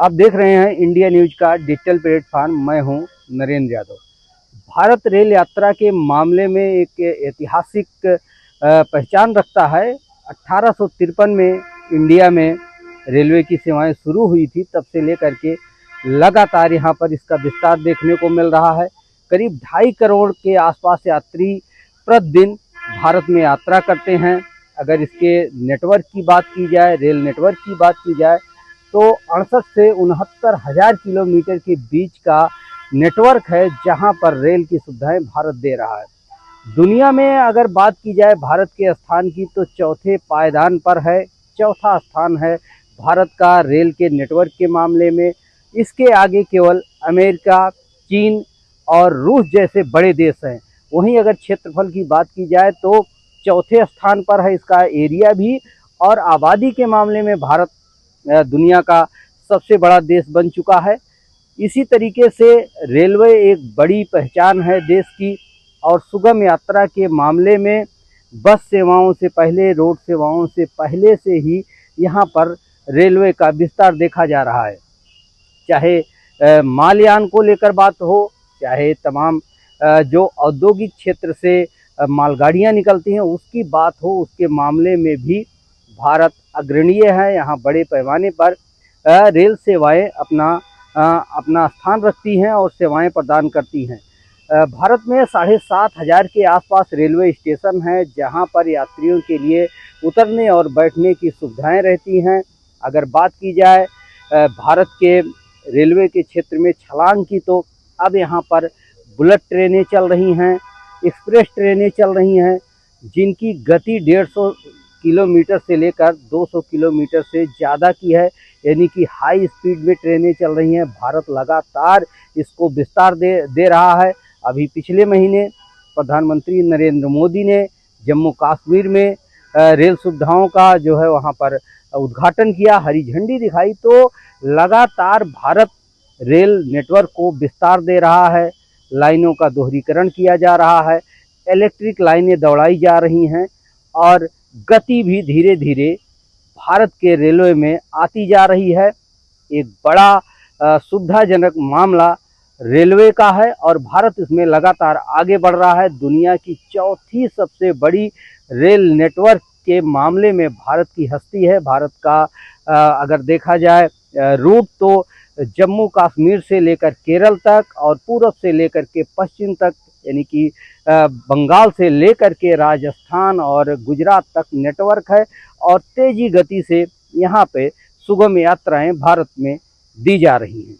आप देख रहे हैं इंडिया न्यूज का डिजिटल प्लेटफॉर्म। मैं हूं नरेंद्र यादव। भारत रेल यात्रा के मामले में एक ऐतिहासिक पहचान रखता है। 1853 में इंडिया में रेलवे की सेवाएं शुरू हुई थी, तब से लेकर के लगातार यहां पर इसका विस्तार देखने को मिल रहा है। करीब 2.5 करोड़ के आसपास यात्री प्रतिदिन भारत में यात्रा करते हैं। अगर इसके नेटवर्क की बात की जाए, रेल नेटवर्क की बात की जाए, तो 68 से 69 हज़ार किलोमीटर के बीच का नेटवर्क है, जहां पर रेल की सुविधाएं भारत दे रहा है। दुनिया में अगर बात की जाए भारत के स्थान की, तो चौथे पायदान पर है। चौथा स्थान है भारत का रेल के नेटवर्क के मामले में। इसके आगे केवल अमेरिका, चीन और रूस जैसे बड़े देश हैं। वहीं अगर क्षेत्रफल की बात की जाए तो चौथे स्थान पर है इसका एरिया भी, और आबादी के मामले में भारत दुनिया का सबसे बड़ा देश बन चुका है। इसी तरीके से रेलवे एक बड़ी पहचान है देश की, और सुगम यात्रा के मामले में बस सेवाओं से पहले, रोड सेवाओं से पहले से ही यहाँ पर रेलवे का विस्तार देखा जा रहा है। चाहे मालयान को लेकर बात हो, चाहे तमाम जो औद्योगिक क्षेत्र से मालगाड़ियाँ निकलती हैं उसकी बात हो, उसके मामले में भी भारत अग्रणीय है। यहाँ बड़े पैमाने पर रेल सेवाएं अपना स्थान रखती हैं और सेवाएं प्रदान करती हैं। भारत में 7,500 के आसपास रेलवे स्टेशन हैं, जहां पर यात्रियों के लिए उतरने और बैठने की सुविधाएं रहती हैं। अगर बात की जाए भारत के रेलवे के क्षेत्र में छलांग की, तो अब यहां पर बुलेट ट्रेनें चल रही हैं, एक्सप्रेस ट्रेनें चल रही हैं, जिनकी गति 150 किलोमीटर से लेकर 200 किलोमीटर से ज़्यादा की है, यानी कि हाई स्पीड में ट्रेनें चल रही हैं। भारत लगातार इसको विस्तार दे रहा है। अभी पिछले महीने प्रधानमंत्री नरेंद्र मोदी ने जम्मू कश्मीर में रेल सुविधाओं का जो है वहाँ पर उद्घाटन किया, हरी झंडी दिखाई। तो लगातार भारत रेल नेटवर्क को विस्तार दे रहा है, लाइनों का दोहरीकरण किया जा रहा है, इलेक्ट्रिक लाइनें दौड़ाई जा रही हैं, और गति भी धीरे धीरे भारत के रेलवे में आती जा रही है। एक बड़ा सुविधाजनक मामला रेलवे का है, और भारत इसमें लगातार आगे बढ़ रहा है। दुनिया की चौथी सबसे बड़ी रेल नेटवर्क के मामले में भारत की हस्ती है। भारत का अगर देखा जाए रूट, तो जम्मू कश्मीर से लेकर केरल तक और पूर्व से लेकर के पश्चिम तक, यानी कि बंगाल से लेकर के राजस्थान और गुजरात तक नेटवर्क है, और तेजी गति से यहाँ पे सुगम यात्राएं भारत में दी जा रही हैं।